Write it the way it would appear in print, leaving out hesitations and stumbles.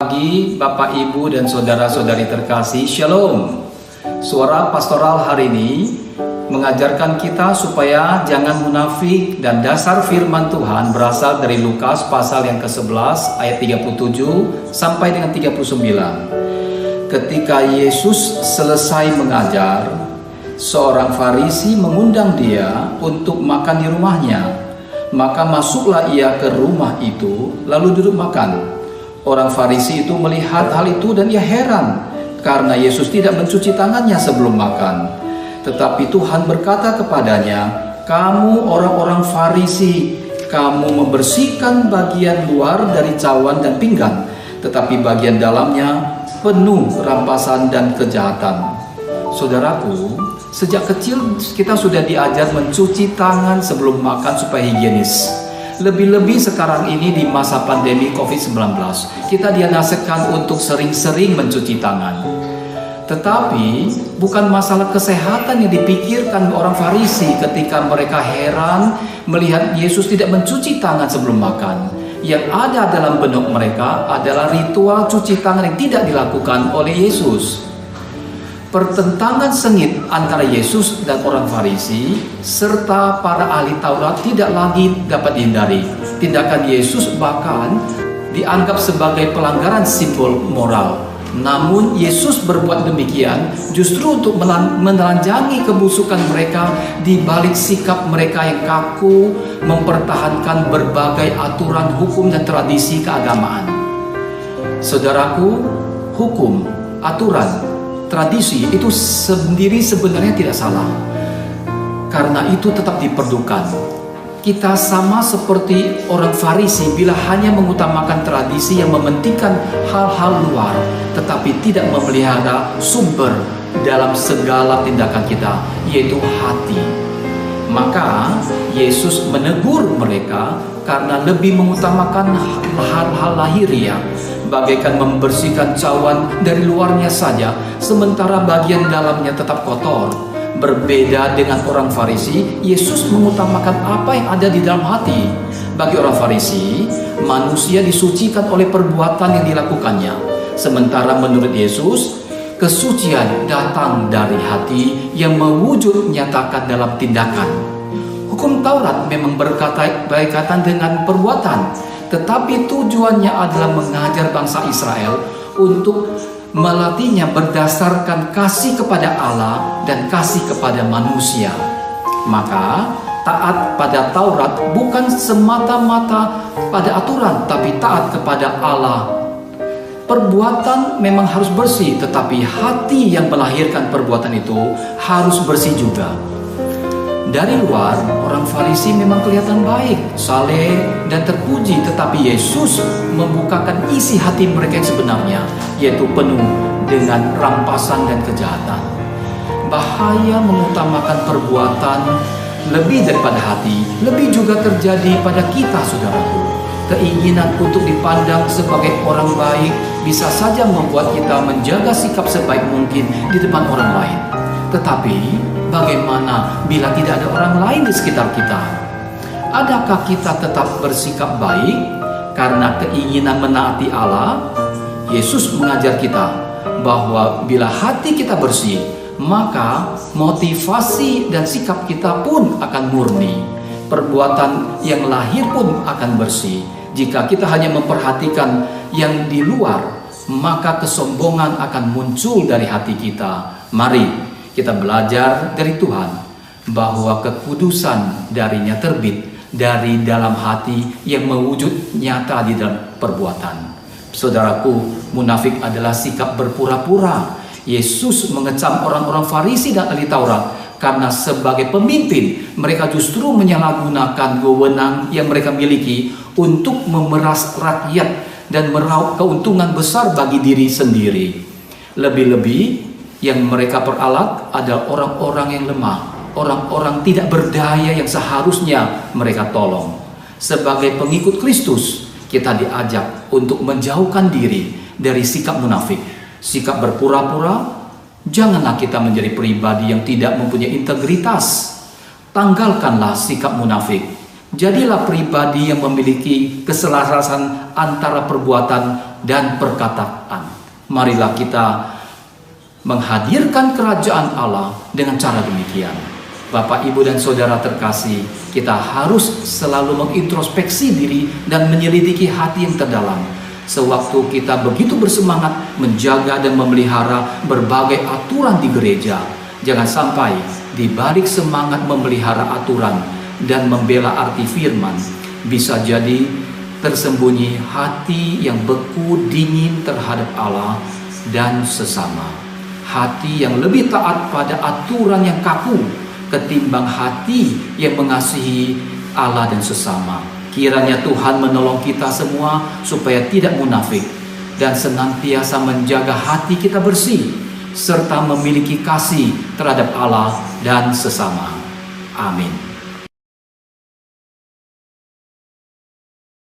Pagi Bapak, Ibu, dan saudara-saudari terkasih, Shalom. Suara pastoral hari ini mengajarkan kita supaya jangan munafik, dan dasar firman Tuhan berasal dari Lukas pasal yang ke-11 ayat 37 sampai dengan 39. Ketika Yesus selesai mengajar, seorang Farisi mengundang dia untuk makan di rumahnya. Maka masuklah ia ke rumah itu lalu duduk makan. Orang Farisi itu melihat hal itu dan ia heran karena Yesus tidak mencuci tangannya sebelum makan. Tetapi Tuhan berkata kepadanya, "Kamu orang-orang Farisi, kamu membersihkan bagian luar dari cawan dan pinggan, tetapi bagian dalamnya penuh rampasan dan kejahatan." Saudaraku, sejak kecil kita sudah diajar mencuci tangan sebelum makan supaya higienis. Lebih-lebih sekarang ini di masa pandemi COVID-19, kita dinasihatkan untuk sering-sering mencuci tangan. Tetapi bukan masalah kesehatan yang dipikirkan orang Farisi ketika mereka heran melihat Yesus tidak mencuci tangan sebelum makan. Yang ada dalam benak mereka adalah ritual cuci tangan yang tidak dilakukan oleh Yesus. Pertentangan sengit antara Yesus dan orang Farisi serta para ahli Taurat tidak lagi dapat dihindari. Tindakan Yesus bahkan dianggap sebagai pelanggaran simbol moral. Namun Yesus berbuat demikian justru untuk menelanjangi kebusukan mereka di balik sikap mereka yang kaku mempertahankan berbagai aturan hukum dan tradisi keagamaan. Saudaraku, hukum, aturan, tradisi itu sendiri sebenarnya tidak salah, karena itu tetap diperlukan. Kita sama seperti orang Farisi bila hanya mengutamakan tradisi yang mementingkan hal-hal luar, tetapi tidak memelihara sumber dalam segala tindakan kita, yaitu hati. Maka Yesus menegur mereka karena lebih mengutamakan hal-hal lahiriah, bagaikan membersihkan cawan dari luarnya saja, sementara bagian dalamnya tetap kotor. Berbeda dengan orang Farisi, Yesus mengutamakan apa yang ada di dalam hati. Bagi orang Farisi, manusia disucikan oleh perbuatan yang dilakukannya. Sementara menurut Yesus, kesucian datang dari hati yang mewujud nyatakan dalam tindakan. Hukum Taurat memang berkaitan dengan perbuatan, tetapi tujuannya adalah mengajar bangsa Israel untuk melatihnya berdasarkan kasih kepada Allah dan kasih kepada manusia. Maka taat pada Taurat bukan semata-mata pada aturan, tapi taat kepada Allah. Perbuatan memang harus bersih, tetapi hati yang melahirkan perbuatan itu harus bersih juga. Dari luar, orang Farisi memang kelihatan baik, saleh, dan terpuji, tetapi Yesus membukakan isi hati mereka yang sebenarnya, yaitu penuh dengan rampasan dan kejahatan. Bahaya mengutamakan perbuatan lebih daripada hati, lebih juga terjadi pada kita, saudaraku. Keinginan untuk dipandang sebagai orang baik bisa saja membuat kita menjaga sikap sebaik mungkin di depan orang lain. Tetapi bagaimana bila tidak ada orang lain di sekitar kita? Adakah kita tetap bersikap baik karena keinginan menaati Allah? Yesus mengajar kita bahwa bila hati kita bersih, maka motivasi dan sikap kita pun akan murni. Perbuatan yang lahir pun akan bersih. Jika kita hanya memperhatikan yang di luar, maka kesombongan akan muncul dari hati kita. Mari kita belajar dari Tuhan bahwa kekudusan darinya terbit dari dalam hati yang mewujud nyata di dalam perbuatan. Saudaraku, munafik adalah sikap berpura-pura. Yesus mengecam orang-orang Farisi dan ahli Taurat karena sebagai pemimpin mereka justru menyalahgunakan wewenang yang mereka miliki untuk memeras rakyat dan meraup keuntungan besar bagi diri sendiri. Lebih-lebih yang mereka peralat adalah orang-orang yang lemah, orang-orang tidak berdaya yang seharusnya mereka tolong. Sebagai pengikut Kristus, kita diajak untuk menjauhkan diri dari sikap munafik, sikap berpura-pura. Janganlah kita menjadi pribadi yang tidak mempunyai integritas. Tanggalkanlah sikap munafik. Jadilah pribadi yang memiliki keselarasan antara perbuatan dan perkataan. Marilah kita menghadirkan kerajaan Allah dengan cara demikian. Bapak, Ibu, dan Saudara terkasih, kita harus selalu mengintrospeksi diri dan menyelidiki hati yang terdalam. Sewaktu kita begitu bersemangat menjaga dan memelihara berbagai aturan di gereja, jangan sampai di balik semangat memelihara aturan dan membela arti firman, bisa jadi tersembunyi hati yang beku dingin terhadap Allah dan sesama. Hati yang lebih taat pada aturan yang kaku ketimbang hati yang mengasihi Allah dan sesama. Kiranya Tuhan menolong kita semua supaya tidak munafik dan senantiasa menjaga hati kita bersih serta memiliki kasih terhadap Allah dan sesama. Amin.